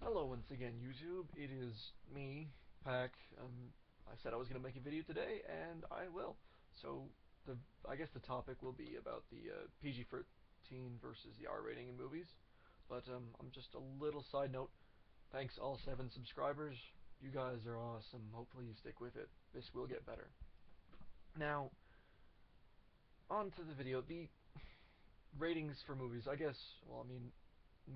Hello once again, YouTube. It is me, Pack. I said I was going to make a video today, and I will. So, I guess the topic will be about the PG-13 versus the R rating in movies. But I'm just a little side note. Thanks all 7 subscribers. You guys are awesome. Hopefully you stick with it. This will get better. Now, on to the video. The ratings for movies. I guess, well, I mean,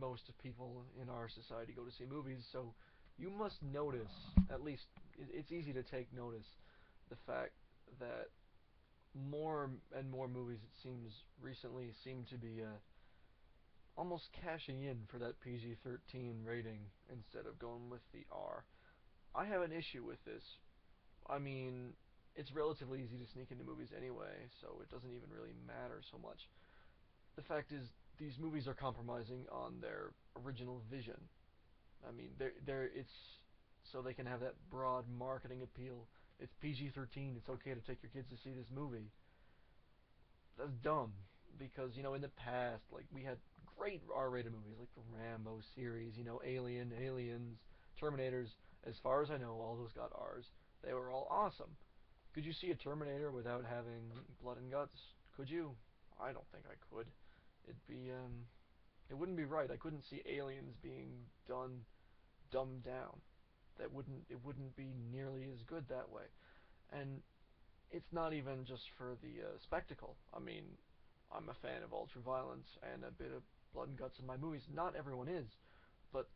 most of people in our society go to see movies, so you must notice, at least it's easy to take notice, the fact that more and more movies, it seems, recently seem to be almost cashing in for that PG-13 rating instead of going with the R. I have an issue with this. I mean, it's relatively easy to sneak into movies anyway, so it doesn't even really matter so much. The fact is, these movies are compromising on their original vision. I mean, it's so they can have that broad marketing appeal. It's PG-13. It's okay to take your kids to see this movie. That's dumb because in the past, like we had great R-rated movies like the Rambo series, Alien, Aliens, Terminators. As far as I know, all those got R's. They were all awesome. Could you see a Terminator without having blood and guts? Could you? I don't think I could. It'd be it wouldn't be right. I couldn't see aliens being dumbed down. It wouldn't be nearly as good that way. And it's not even just for the spectacle. I mean, I'm a fan of ultra violence and a bit of blood and guts in my movies. Not everyone is, but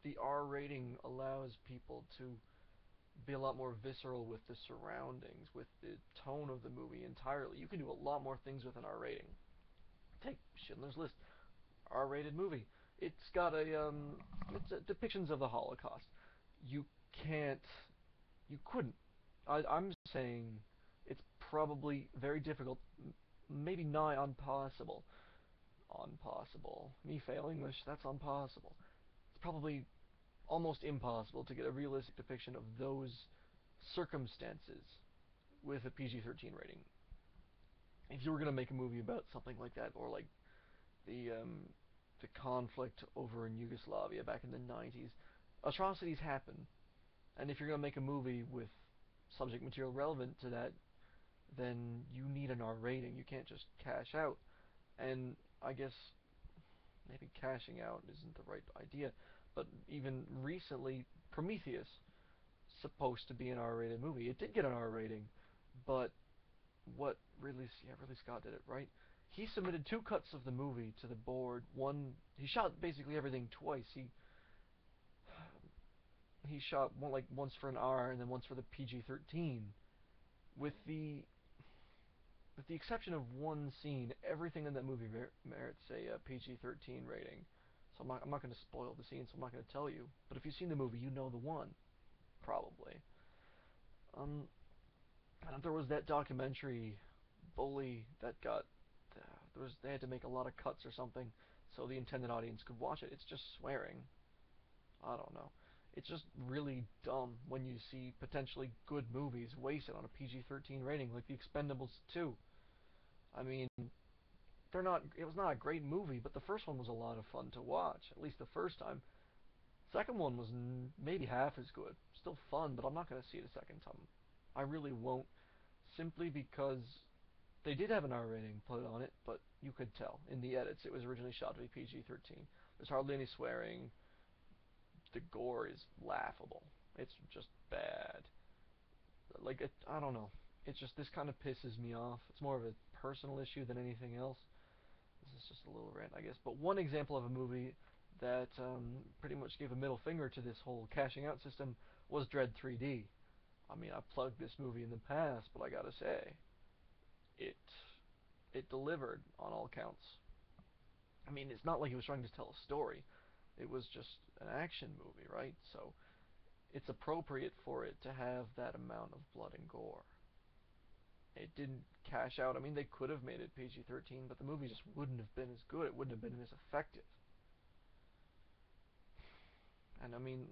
the R rating allows people to be a lot more visceral with the surroundings, with the tone of the movie entirely. You can do a lot more things with an R rating. Take Schindler's List, R-rated movie. It's got it's depictions of the Holocaust. You can't, you couldn't. I'm saying it's probably very difficult, maybe nigh impossible. Impossible. Me fail English, that's impossible. It's probably almost impossible to get a realistic depiction of those circumstances with a PG-13 rating. If you were going to make a movie about something like that, or like the the conflict over in Yugoslavia back in the 90s, atrocities happen, and if you're going to make a movie with subject material relevant to that, then you need an R rating. You can't just cash out. And I guess maybe cashing out isn't the right idea, but even recently, Prometheus, supposed to be an R-rated movie. It did get an R rating, but Ridley Scott did it right. He submitted 2 cuts of the movie to the board. He shot basically everything twice. He shot once for an R and then once for the PG-13. With the exception of one scene, everything in that movie merits a PG-13 rating. So I'm not going to spoil the scene, so I'm not going to tell you. But if you've seen the movie, you know the one, probably. And there was that documentary, Bully, that got they had to make a lot of cuts or something so the intended audience could watch it. It's just swearing. I don't know. It's just really dumb when you see potentially good movies wasted on a PG-13 rating, like The Expendables 2. I mean, it was not a great movie, but the first one was a lot of fun to watch, at least the first time. Second one was maybe half as good. Still fun, but I'm not going to see it a second time. I really won't, simply because they did have an R rating put on it, but you could tell in the edits it was originally shot to be PG-13. There's hardly any swearing. The gore is laughable. It's just bad. I don't know. It's just, this kind of pisses me off. It's more of a personal issue than anything else. This is just a little rant, I guess. But one example of a movie that pretty much gave a middle finger to this whole cashing out system was Dredd 3D. I mean, I've plugged this movie in the past, but I gotta say, it delivered on all counts. I mean, it's not like it was trying to tell a story. It was just an action movie, right? So it's appropriate for it to have that amount of blood and gore. It didn't cash out. I mean, they could have made it PG-13, but the movie just wouldn't have been as good. It wouldn't have been as effective. And I mean,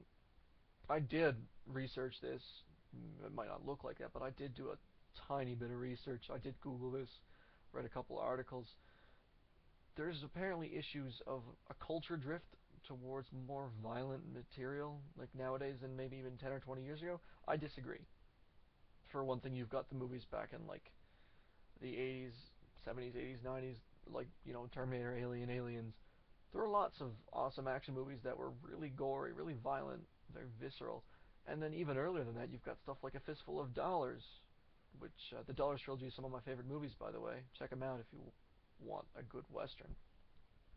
I did research this. It might not look like that, but I did do a tiny bit of research. I did Google this, read a couple articles. There's apparently issues of a culture drift towards more violent material, like nowadays than maybe even 10 or 20 years ago, I disagree. For one thing, you've got the movies back in like the 80s, 70s, 80s, 90s, like, Terminator, Alien, Aliens. There were lots of awesome action movies that were really gory, really violent, very visceral. And then even earlier than that, you've got stuff like A Fistful of Dollars, which the Dollars trilogy is some of my favorite movies, by the way. Check them out if you want a good western.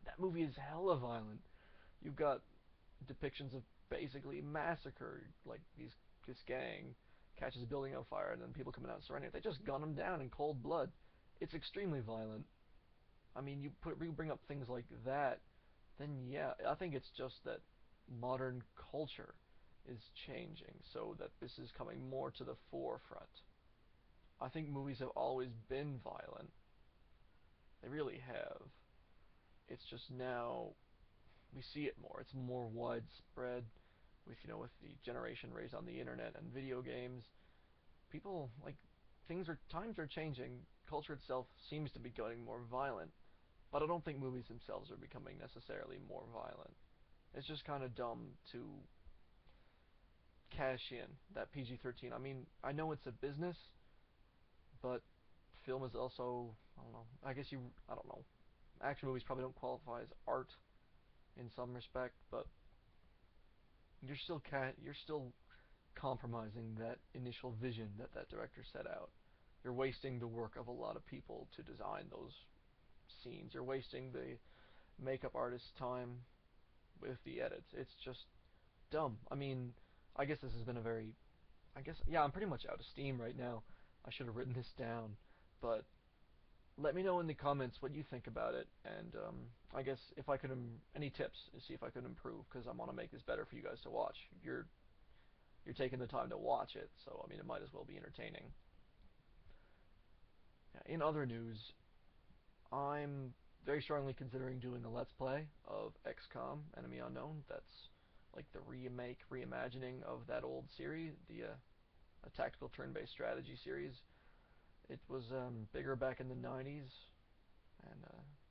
That movie is hella violent. You've got depictions of basically massacre, like this gang catches a building on fire and then people coming out and surrendering. They just gun them down in cold blood. It's extremely violent. I mean, you bring up things like that, then yeah, I think it's just that modern culture is changing so that this is coming more to the forefront. I think movies have always been violent. They really have. It's just now we see it more. It's more widespread with with the generation raised on the internet and video games. People like times are changing. Culture itself seems to be getting more violent, but I don't think movies themselves are becoming necessarily more violent. It's just kind of dumb to cash in that PG-13. I mean, I know it's a business, but film is also, I don't know. I don't know. Action movies probably don't qualify as art in some respect, but you're still compromising that initial vision that that director set out. You're wasting the work of a lot of people to design those scenes. You're wasting the makeup artist's time with the edits. It's just dumb. I mean, I guess this has been a very yeah, I'm pretty much out of steam right now. I should have written this down, but let me know in the comments what you think about it, and I guess if I could any tips to see if I could improve, because I want to make this better for you guys to watch. You're taking the time to watch it, so I mean it might as well be entertaining. Yeah, in other news, I'm very strongly considering doing a Let's Play of XCOM Enemy Unknown. That's like the reimagining of that old series, the a tactical turn-based strategy series. It was bigger back in the 90s, and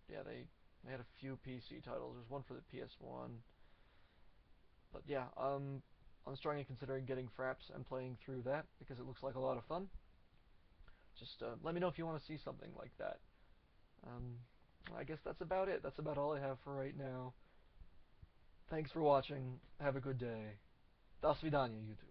yeah, they had a few PC titles. There's one for the PS1, but yeah, I'm strongly considering getting Fraps and playing through that because it looks like a lot of fun. Just let me know if you want to see something like that. Um, I guess that's about it. That's about all I have for right now. Thanks for watching. Have a good day. До свидания, YouTube.